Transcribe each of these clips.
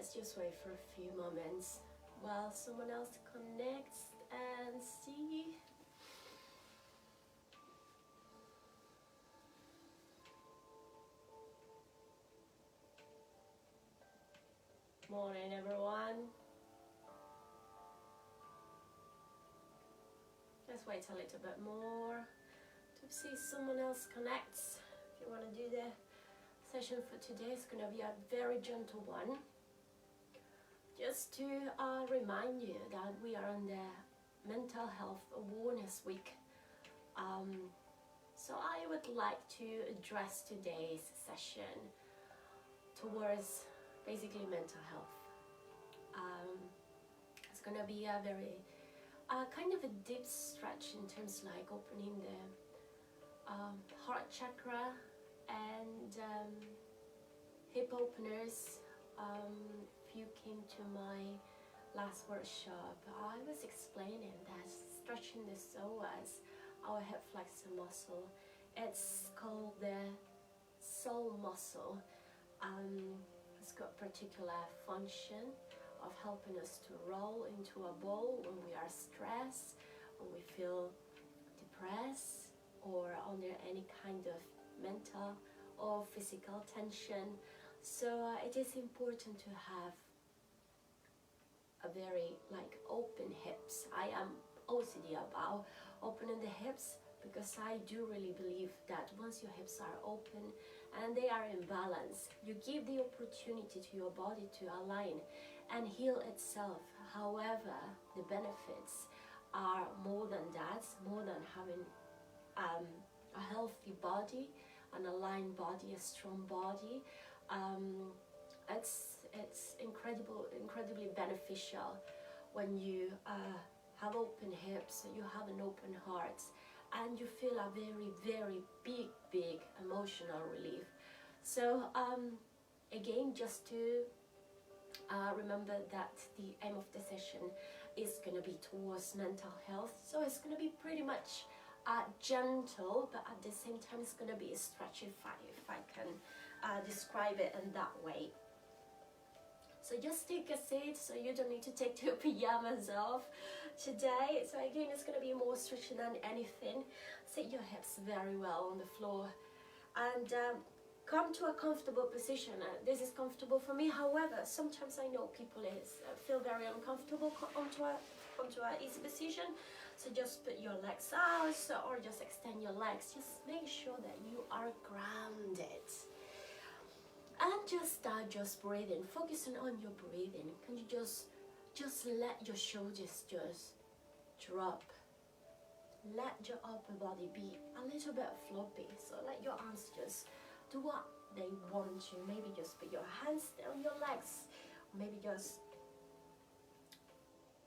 let's just wait for a few moments while someone else connects and see. Morning, everyone. Let's wait a little bit more to see someone else connects. If you want to do the session for today, it's going to be a very gentle one. Just to remind you that we are on the Mental Health Awareness Week. So I would like to address today's session towards basically mental health. It's going to be a very kind of a deep stretch in terms like opening the heart chakra and hip openers. If you came to my last workshop, I was explaining that stretching the psoas, our hip flexor muscle, it's called the soul muscle. It's got particular function of helping us to roll into a ball when we are stressed, when we feel depressed, or under any kind of mental or physical tension. So it is important to have a very open hips. I am OCD about opening the hips because I do really believe that once your hips are open and they are in balance, you give the opportunity to your body to align and heal itself. However, the benefits are more than that, more than having a healthy body, an aligned body, a strong body. It's incredibly beneficial when you have open hips, you have an open heart, and you feel a very big emotional relief. So again, just to remember that the aim of the session is going to be towards mental health. So it's going to be pretty much gentle, but at the same time it's going to be stretchy if I can describe it in that way. So just take a seat, so you don't need to take your pajamas off today. So again, it's going to be more stretching than anything. Sit your hips very well on the floor and come to a comfortable position. This is comfortable for me. However, sometimes I know people feel very uncomfortable onto an easy position. So just put your legs out or just extend your legs. Just make sure that you are grounded. And just start breathing, focusing on your breathing. Can you just let your shoulders just drop? Let your upper body be a little bit floppy. So let your arms just do what they want to. Maybe just put your hands on your legs. Maybe just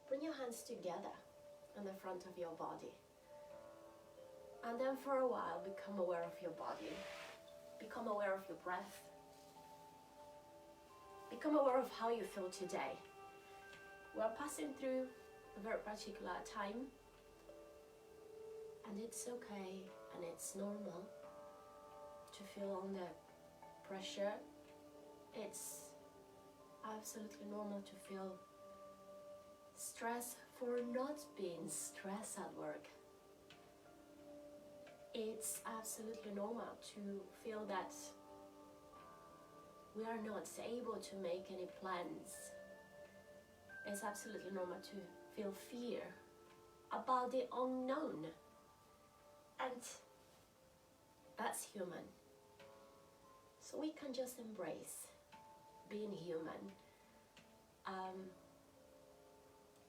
bring your hands together in the front of your body. And then for a while, become aware of your body. Become aware of your breath. Become aware of how you feel today. We're passing through a very particular time, and it's okay and it's normal to feel under pressure. It's absolutely normal to feel stress for not being stressed at work. It's absolutely normal to feel that we are not able to make any plans. It's absolutely normal to feel fear about the unknown. And that's human. So we can just embrace being human.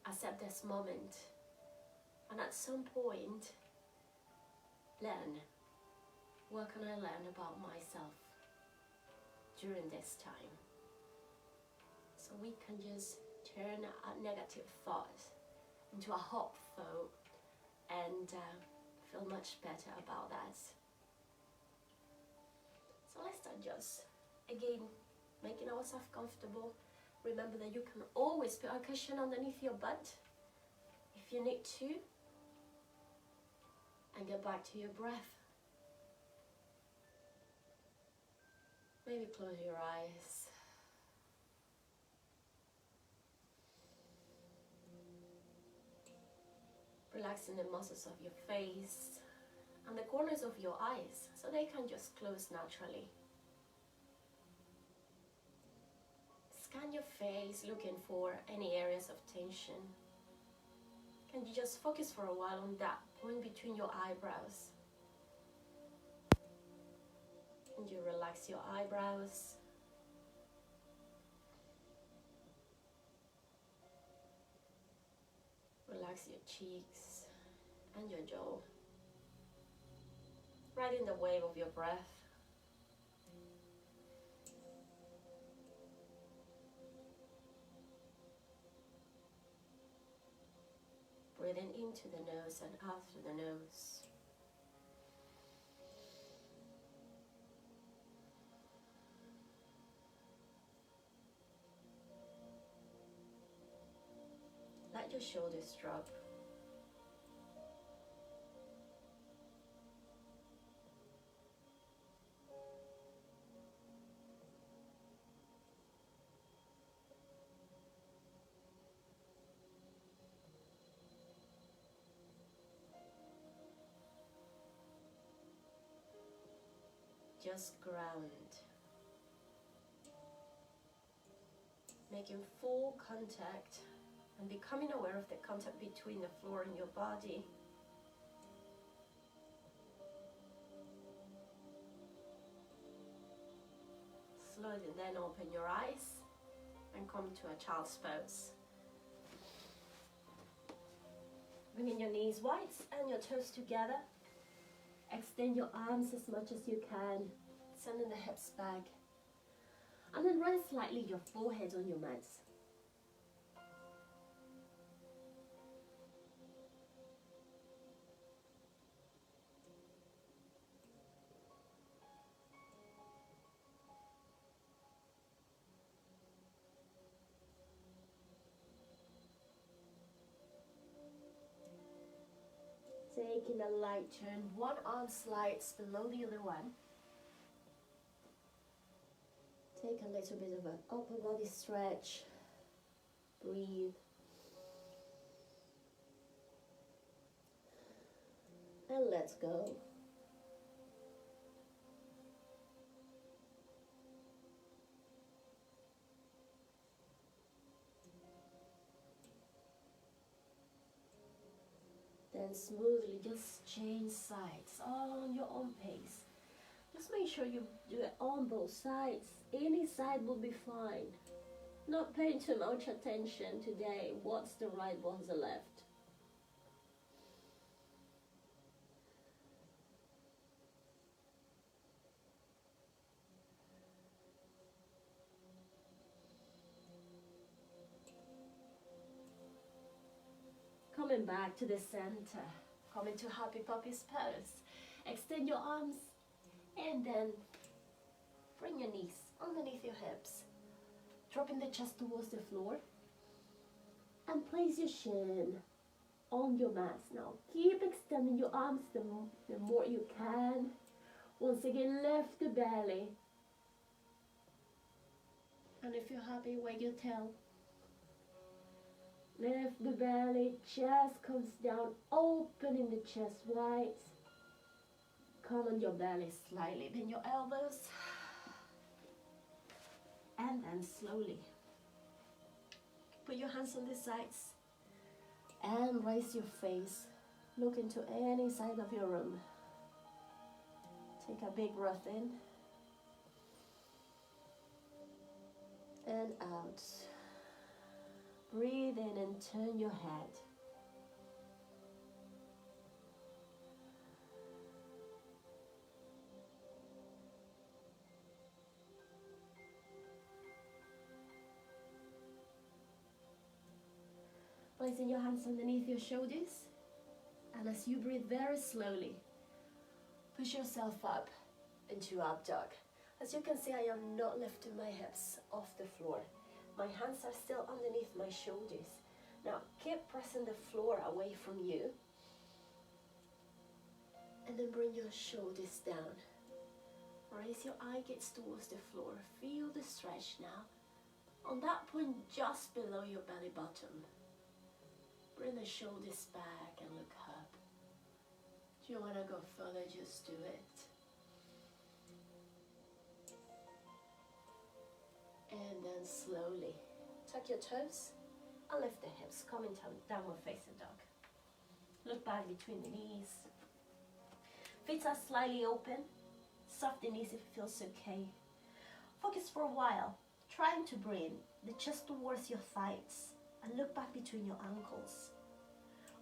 Accept this moment. And at some point, learn. What can I learn about myself during this time? So we can just turn a negative thought into a hopeful and feel much better about that. So let's start just again making ourselves comfortable. Remember that you can always put a cushion underneath your butt if you need to, and get back to your breath. Maybe close your eyes Relaxing the muscles of your face and the corners of your eyes so they can just close naturally. Scan your face looking for any areas of tension. Can you just focus for a while on that point between your eyebrows? And you relax your eyebrows. Relax your cheeks and your jaw. Right in the wave of your breath. Breathing into the nose and out through the nose. Let your shoulders drop. Just ground. Making full contact and becoming aware of the contact between the floor and your body. Slowly then open your eyes and come to a child's pose. Bringing your knees wide and your toes together. Extend your arms as much as you can, sending the hips back. And then rest slightly your forehead on your mat. Taking a light turn, one arm slides below the other one. Take a little bit of an upper body stretch. Breathe. And let go. Then smoothly just change sides all on your own pace. Just make sure you do it on both sides. Any side will be fine. Not paying too much attention today. What's the right, what's the left? Coming back to the center. Coming to Happy Puppies pose. Extend your arms and then bring your knees underneath your hips. Dropping the chest towards the floor. And place your shin on your mat. Now keep extending your arms the more you can. Once again, lift the belly. And if you're happy, wag your tail. Lift the belly, chest comes down, opening the chest wide. Come on your belly slightly, bend your elbows. And then slowly put your hands on the sides and raise your face. Look into any side of your room. Take a big breath in and out. Breathe in and turn your head. Placing your hands underneath your shoulders, and as you breathe very slowly, push yourself up into up dog. As you can see, I am not lifting my hips off the floor. My hands are still underneath my shoulders. Now keep pressing the floor away from you. And then bring your shoulders down. Raise your eye gaze towards the floor. Feel the stretch now. On that point just below your belly button. Bring the shoulders back and look up. Do you want to go further? Just do it. And then slowly tuck your toes and lift the hips, come into downward facing dog. Look back between the knees. Feet are slightly open. Soft the knees if it feels okay. Focus for a while, trying to bring the chest towards your thighs and look back between your ankles.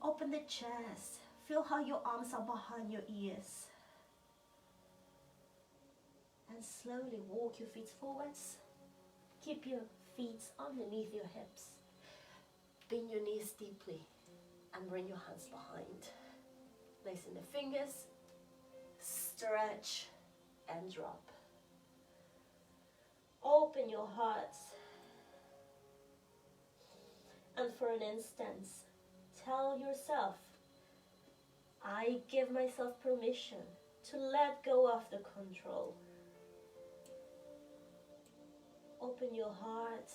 Open the chest. Feel how your arms are behind your ears. And slowly walk your feet forwards. Keep your feet underneath your hips. Bend your knees deeply and bring your hands behind. Lacing the fingers, stretch and drop. Open your heart. And for an instant, tell yourself, I give myself permission to let go of the control. Open your heart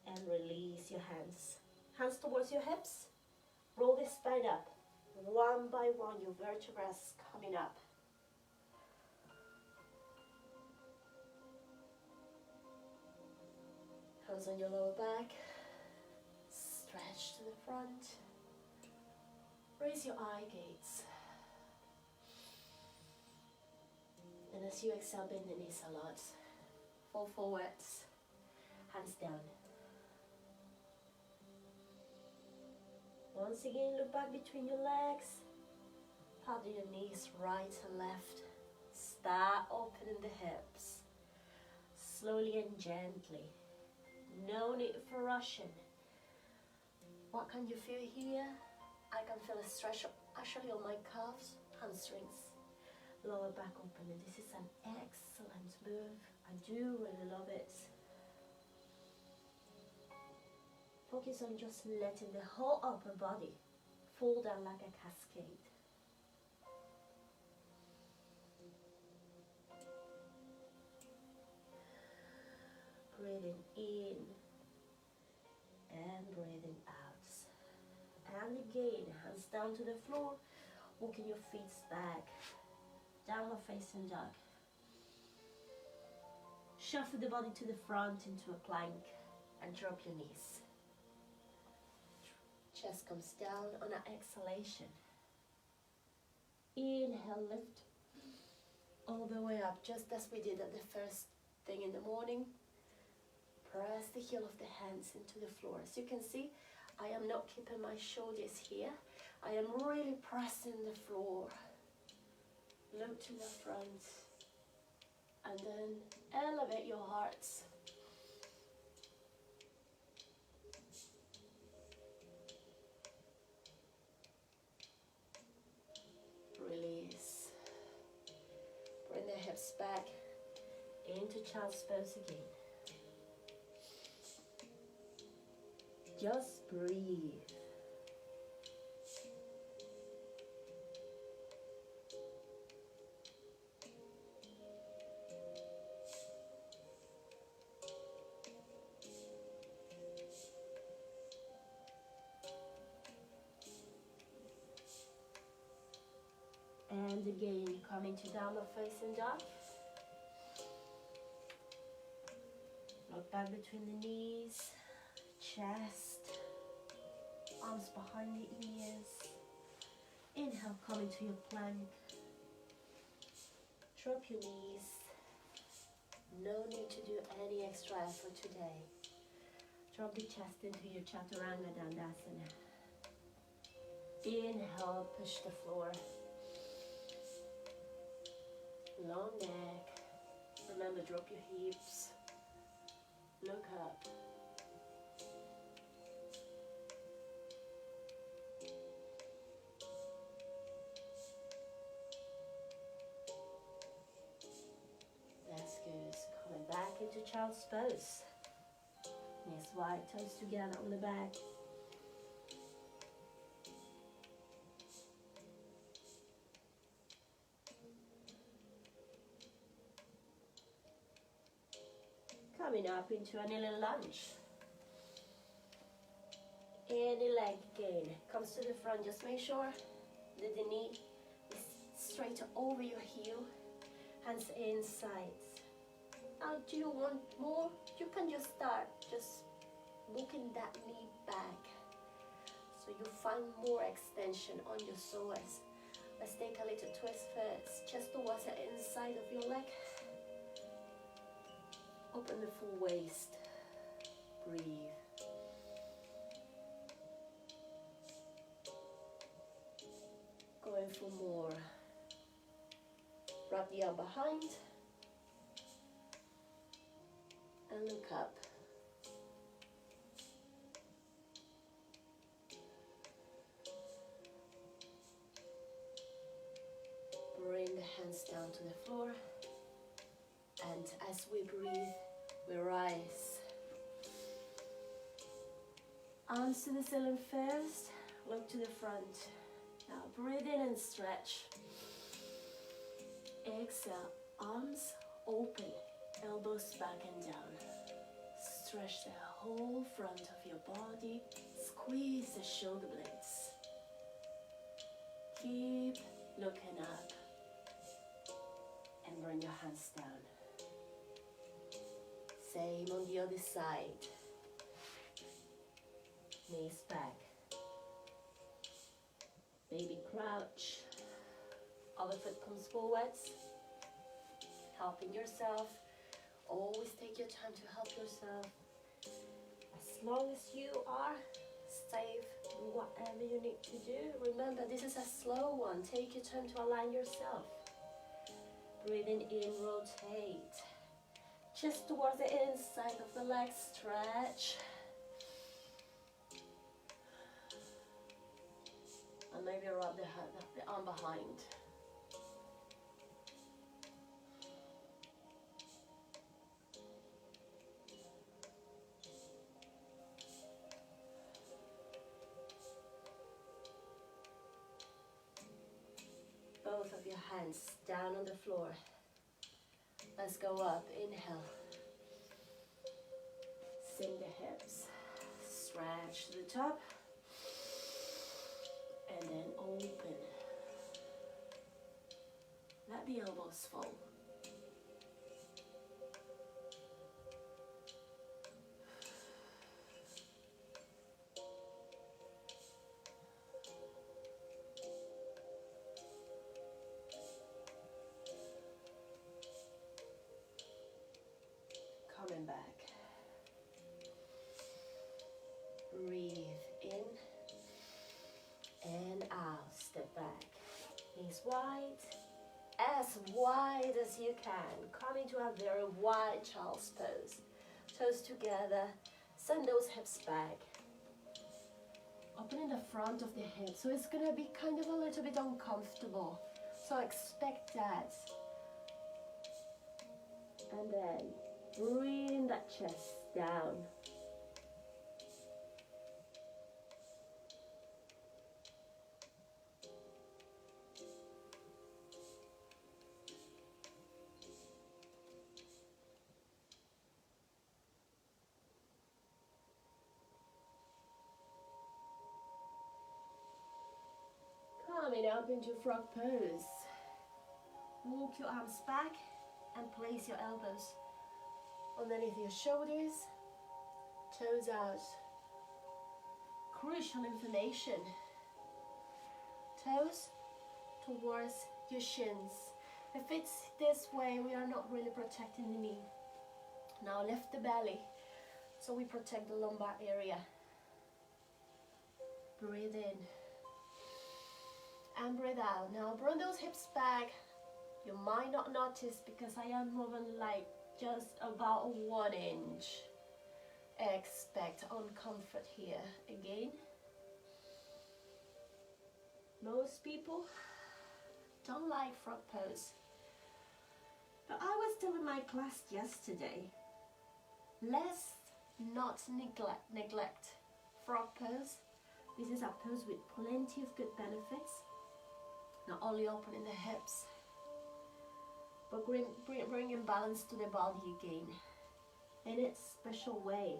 and release your hands. Hands towards your hips. Roll the spine up. One by one, your vertebrae coming up. Hands on your lower back. Stretch to the front. Raise your eye gates. And as you exhale, bend the knees a lot. Fall forwards. Hands down. Once again, look back between your legs. Paddle your knees right and left. Start opening the hips. Slowly and gently. No need for rushing. What can you feel here? I can feel a stretch actually on my calves, hamstrings, lower back opening. This is an excellent move. I do really love it. Focus on just letting the whole upper body fall down like a cascade. Breathing in and breathing out. And again, hands down to the floor, walking your feet back, downward facing dog. Shuffle the body to the front into a plank and drop your knees. Chest comes down on an exhalation. Inhale, lift all the way up, just as we did at the first thing in the morning. Press the heel of the hands into the floor. As you can see, I am not keeping my shoulders here. I am really pressing the floor. Look to the front. And then elevate your hearts. Release. Bring the hips back into child's pose again. Just breathe. And again, coming to downward facing dog. Look back between the knees, chest, arms behind the ears. Inhale, come into your plank. Drop your knees. No need to do any extra effort today. Drop the chest into your Chaturanga Dandasana. Inhale, push the floor. Long neck. Remember, drop your hips. Look up. That's good. Coming back into child's pose. Knees wide, toes together on the back. Coming up into a little lunge. any leg again comes to the front, just make sure that the knee is straight over your heel, hands inside. Now, do you want more? You can just start just walking that knee back, so you find more extension on your psoas. Let's take a little twist first, just towards the inside of your leg. Open the full waist. Breathe. Going for more. Wrap the arm behind. And look up. Bring the hands down to the floor. And as we breathe, we rise. Arms to the ceiling first. Look to the front. Now breathe in and stretch. Exhale. Arms open. Elbows back and down. Stretch the whole front of your body. Squeeze the shoulder blades. Keep looking up. And bring your hands down. Same on the other side. Knees back. Baby crouch. Other foot comes forwards. Helping yourself. Always take your time to help yourself. As long as you are safe in whatever you need to do. Remember, this is a slow one. Take your time to align yourself. Breathing in, rotate. Just towards the inside of the leg, stretch. And maybe wrap the arm behind. Both of your hands down on the floor. Let's go up. Inhale. Sink the hips. Stretch to the top. And then open. Let the elbows fall. Coming back. Breathe in and out. Step back. Knees wide as you can. Come into a very wide child's pose. Toes together. Send those hips back. Opening the front of the hips. So it's gonna be kind of a little bit uncomfortable. So expect that. And then bring that chest down. Coming up into frog pose. Walk your arms back and place your elbows underneath your shoulders, toes out. Crucial information. Toes towards your shins. If it's this way, we are not really protecting the knee. Now lift the belly so we protect the lumbar area. Breathe in and breathe out. Now bring those hips back. You might not notice because I am moving like just about 1 inch. Expect uncomfort here. Again, most people don't like frog pose, but I was telling my class yesterday, let's not neglect frog pose. This is a pose with plenty of good benefits. Not only opening the hips, but bringing balance to the body again in its special way.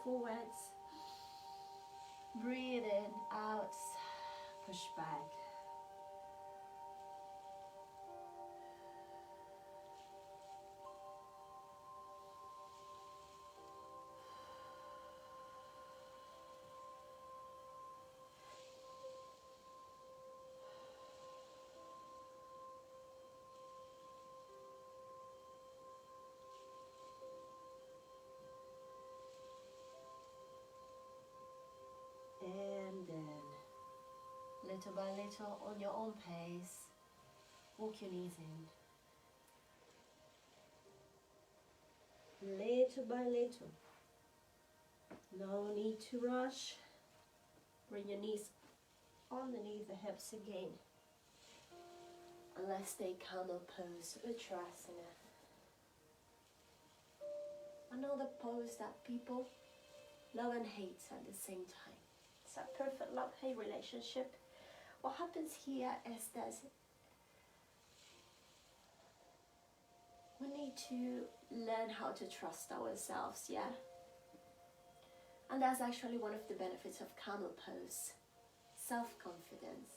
forwards. Breathe in, out, push back. And then, little by little, on your own pace, walk your knees in. Little by little. No need to rush. Bring your knees underneath the hips again. And let's stay camel pose, Uttarasana. Another pose that people love and hate at the same time. It's a perfect love-hate relationship. What happens here is that we need to learn how to trust ourselves, yeah? And that's actually one of the benefits of camel pose. Self-confidence.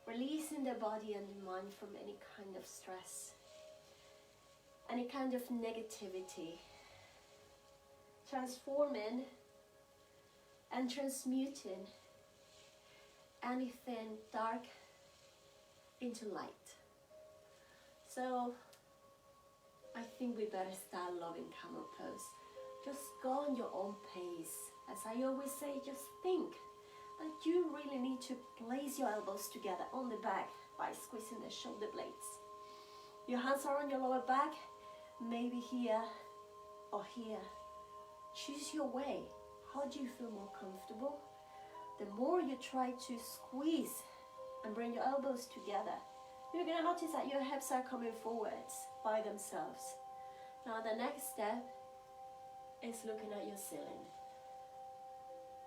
Releasing the body and the mind from any kind of stress, any kind of negativity. Transforming and transmuting anything dark into light. So I think we better start loving camel pose. Just go on your own pace. As I always say, just think that you really need to place your elbows together on the back by squeezing the shoulder blades. Your hands are on your lower back, maybe here or here. Choose your way. How do you feel more comfortable? The more you try to squeeze and bring your elbows together, you're going to notice that your hips are coming forwards by themselves. Now the next step is looking at your ceiling.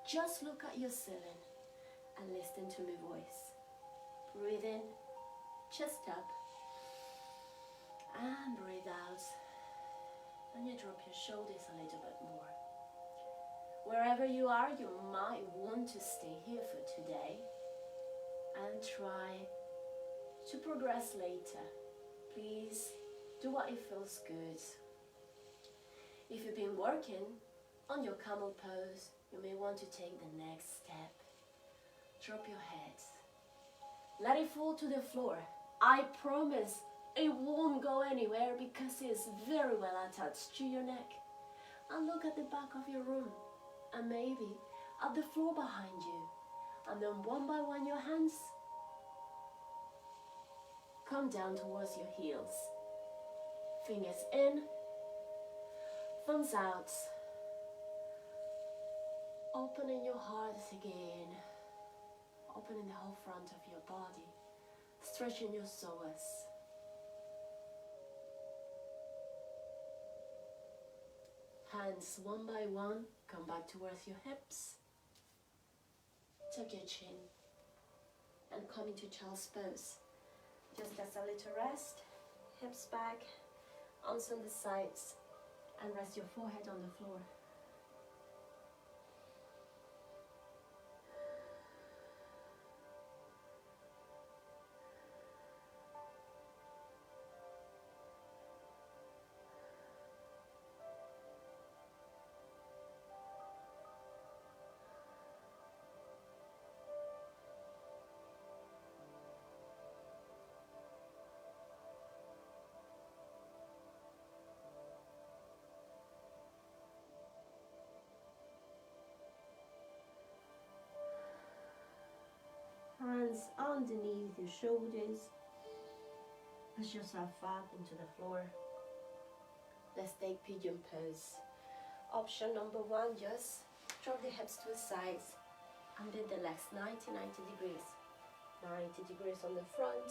Just look at your ceiling and listen to my voice. Breathe in, chest up, and breathe out. And you drop your shoulders a little bit more. Wherever you are, you might want to stay here for today and try to progress later. Please do what it feels good. If you've been working on your camel pose, you may want to take the next step. Drop your head. Let it fall to the floor. I promise it won't go anywhere because it's very well attached to your neck. And look at the back of your room. And maybe at the floor behind you. And then one by one your hands come down towards your heels. Fingers in, thumbs out. Opening your heart again. Opening the whole front of your body. Stretching your psoas. Hands one by one, come back towards your hips. Tuck your chin and come into child's pose. Just as a little rest, hips back, arms on the sides, and rest your forehead on the floor. Hands underneath your shoulders. Push yourself up into the floor. Let's take pigeon pose. Option number one, just drop the hips to the sides and bend the legs 90 degrees. 90 degrees on the front,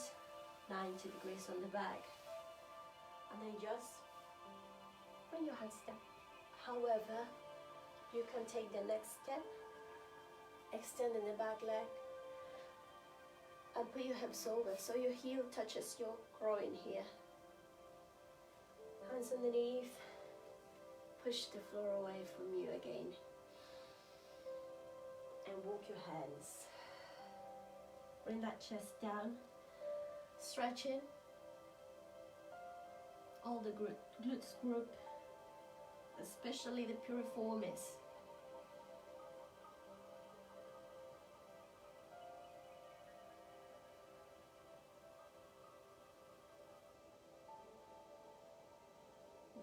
90 degrees on the back. And then just bring your hands down. However, you can take the next step, extending the back leg, and put your hips over so your heel touches your groin here. Hands underneath, Push the floor away from you again. And walk your hands. Bring that chest down. Stretching. All the glutes group, especially the piriformis.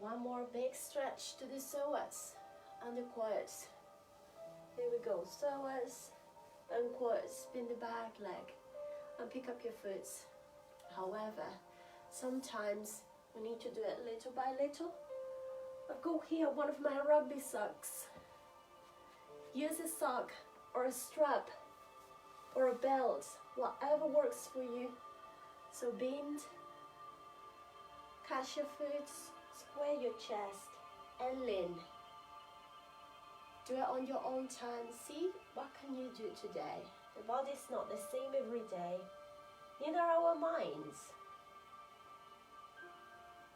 One more big stretch to the psoas and the quads. Here we go, psoas and quads. Spin the back leg and pick up your foot. However, sometimes we need to do it little by little. I've got here one of my rugby socks. Use a sock or a strap or a belt, whatever works for you. So bend, catch your foot, square your chest and lean. Do it on your own time. See what can you do today. The body's not the same every day, neither are our minds.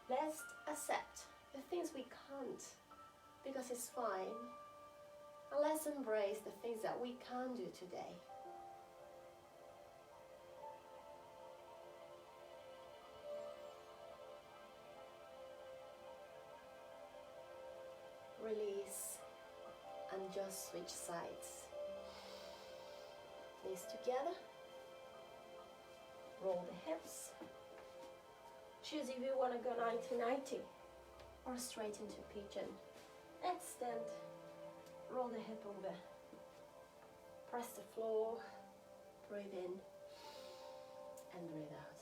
Let's accept the things we can't, because it's fine. And let's embrace the things that we can do today. Release and just switch sides. Knees together. Roll the hips. Choose if you want to go 90-90 or straight into pigeon. Extend. Roll the hip over. Press the floor. Breathe in and breathe out.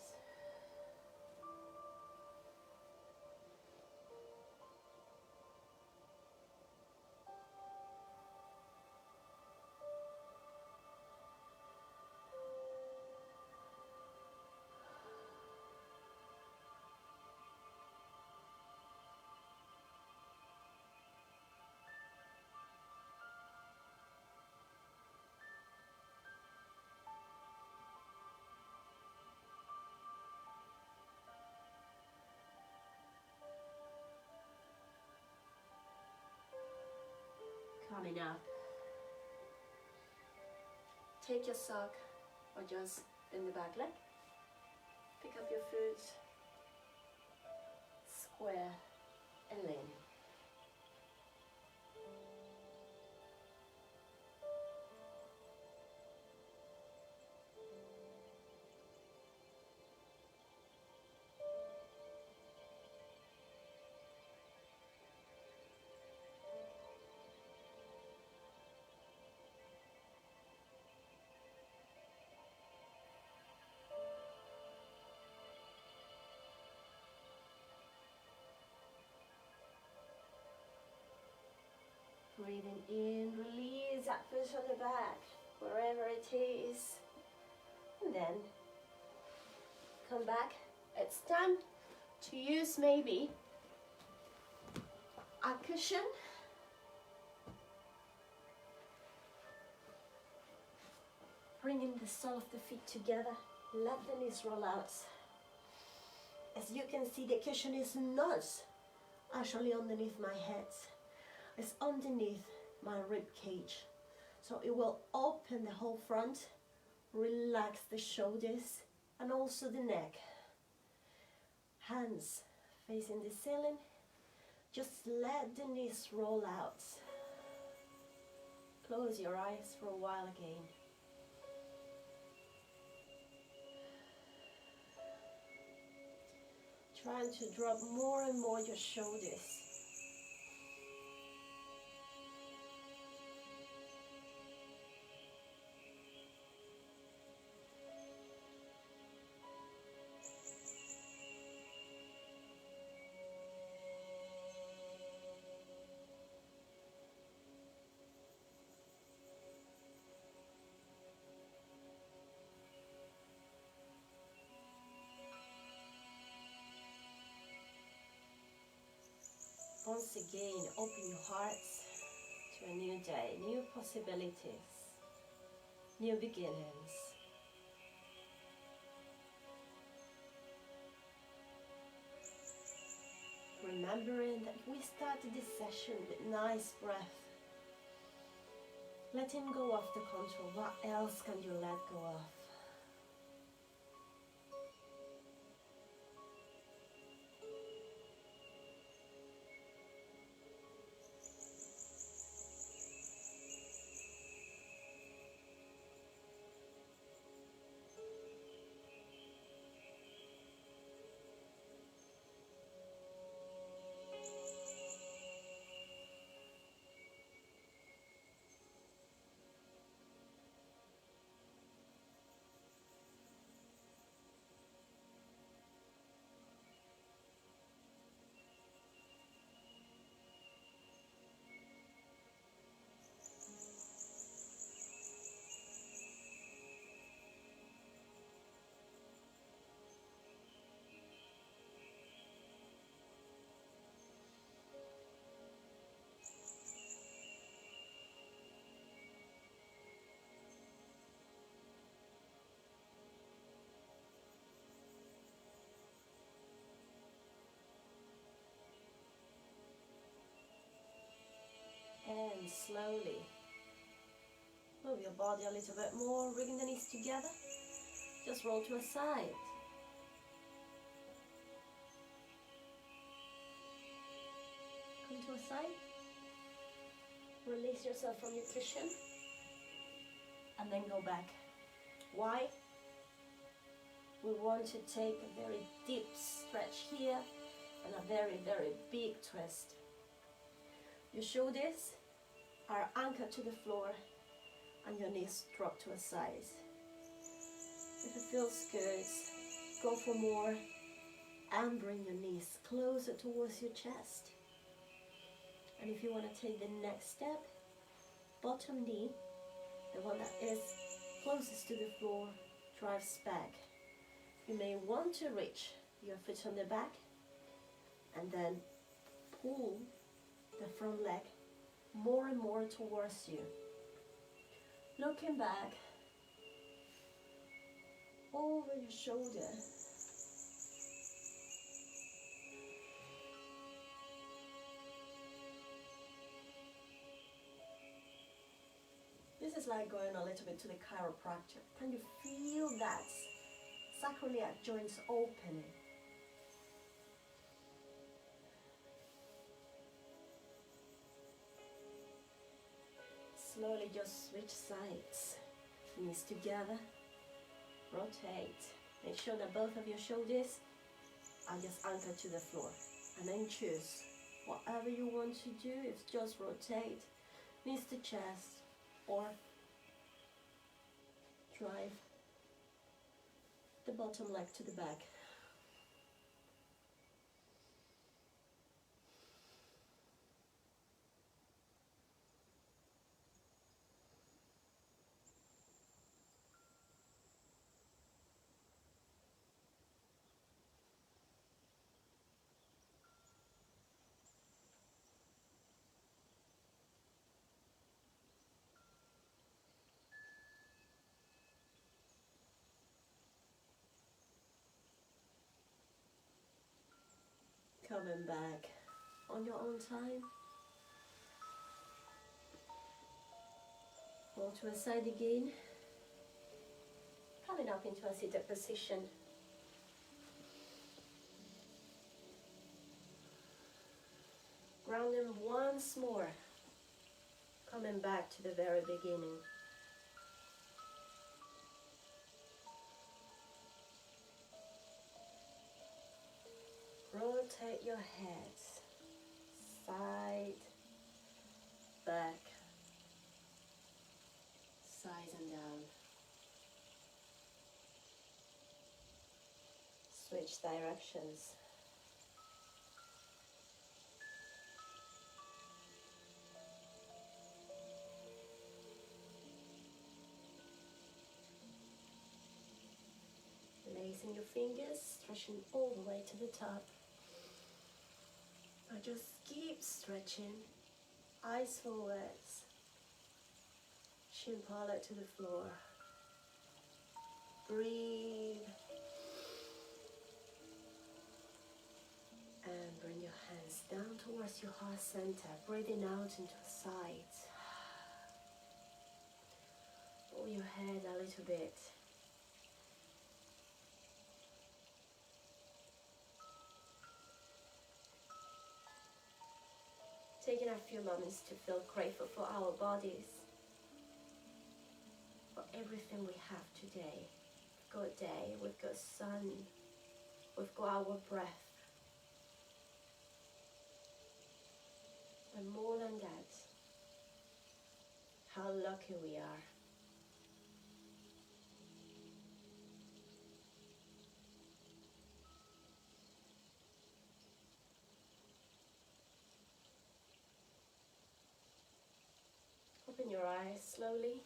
Coming up. Take your sock or just bend the back leg. Pick up your foot. Square and lean. Breathing in, release that foot on the back, wherever it is. And then come back. It's time to use maybe a cushion. Bringing the sole of the feet together. Let the knees roll out. As you can see, the cushion is not actually underneath my head. It's underneath my rib cage. So it will open the whole front, relax the shoulders and also the neck. Hands facing the ceiling. Just let the knees roll out. Close your eyes for a while again. Trying to drop more and more your shoulders. Once again, open your hearts to a new day, new possibilities, new beginnings. remembering that we started this session with nice breath. Letting go of the control. What else can you let go of? And slowly move your body a little bit more, bringing the knees together. Just roll to a side. Come to a side. Release yourself from your cushion. And then go back. Why? We want to take a very deep stretch here and a very, very big twist. Your shoulders are anchored to the floor and your knees drop to a side. If it feels good, go for more and bring your knees closer towards your chest. And if you want to take the next step, bottom knee, the one that is closest to the floor, drives back. You may want to reach your foot on the back and then pull the front leg more and more towards you. Looking back over your shoulder. This is like going a little bit to the chiropractor. Can you feel that sacroiliac joints opening? Slowly just switch sides. Knees together. Rotate. Make sure that both of your shoulders are just anchored to the floor. And then choose whatever you want to do. It's just rotate. Knees to chest. Or drive the bottom leg to the back. Coming back on your own time. Roll to a side again. Coming up into a seated position. Grounding once more. Coming back to the very beginning. Rotate your head, side, back, sides and down. Switch directions. Releasing your fingers, stretching all the way to the top. Now just keep stretching, eyes forwards, chin parallel to the floor. Breathe. And bring your hands down towards your heart center, breathing out into the sides. Pull your head a little bit. Taking a few moments to feel grateful for our bodies, for everything we have today. We've got day, we've got sun, we've got our breath. And more than that, how lucky we are. Open your eyes slowly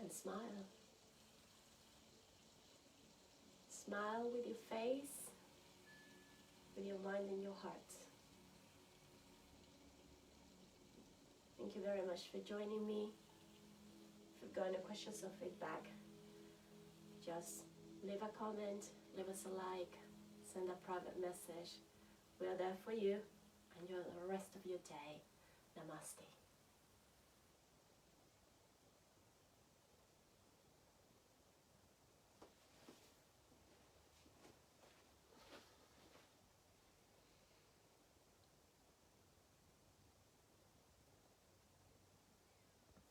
and smile. Smile with your face, with your mind and your heart. Thank you very much for joining me. If you've got any questions or feedback, just leave a comment, leave us a like, send a private message. We are there for you. Enjoy the rest of your day. Namaste.